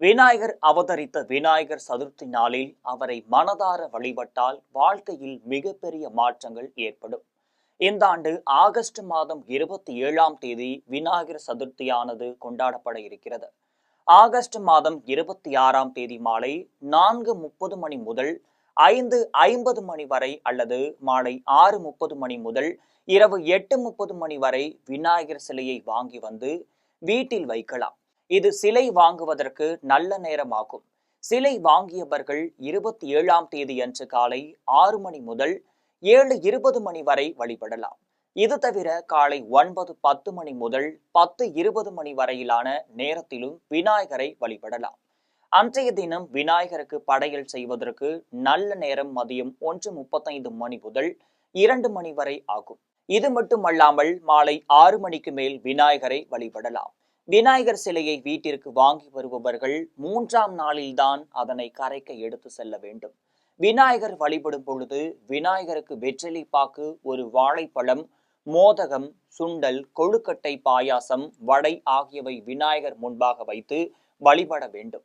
விநாயகர் அவதரித்த விநாயகர் சதுர்த்தி நாளில் அவரை மனதார வழிபட்டால் வாழ்க்கையில் மிகப்பெரிய மாற்றங்கள் ஏற்படும். இந்த ஆண்டு ஆகஸ்ட் மாதம் 27ஆம் தேதி விநாயகர் சதுர்த்தியானது கொண்டாடப்பட இருக்கிறது. ஆகஸ்ட் மாதம் 26ஆம் தேதி மாலை 4:30 மணி முதல் 5:50 மணி வரை அல்லது மாலை 6:30 மணி முதல் இரவு 8:30 மணி வரை விநாயகர் சிலையை வாங்கி வந்து வீட்டில் வைக்கலாம். இது சிலை வாங்குவதற்கு நல்ல நேரமாகும். சிலை வாங்கியவர்கள் 27ஆம் தேதி அன்று காலை 6 மணி முதல் 7:20 மணி வரை வழிபடலாம். இது தவிர காலை 9:10 மணி முதல் 10:20 மணி வரையிலான நேரத்திலும் விநாயகரை வழிபடலாம். அன்றைய தினம் விநாயகருக்கு படையல் செய்வதற்கு நல்ல நேரம் மதியம் 1:35 மணி முதல் 2 மணி வரை ஆகும். இது மட்டுமல்லாமல் மாலை 6 மணிக்கு மேல் விநாயகரை வழிபடலாம். விநாயகர் சிலையை வீட்டிற்கு வாங்கி வருபவர்கள் 3ஆம் நாளில்தான் அதனை கரைக்க எடுத்து செல்ல வேண்டும். விநாயகர் வழிபடும் பொழுது விநாயகருக்கு வெற்றிலை பாக்கு, ஒரு வாழைப்பழம், மோதகம், சுண்டல், கொழுக்கட்டை, பாயாசம், வடை ஆகியவை விநாயகர் முன்பாக வைத்து வழிபட வேண்டும்.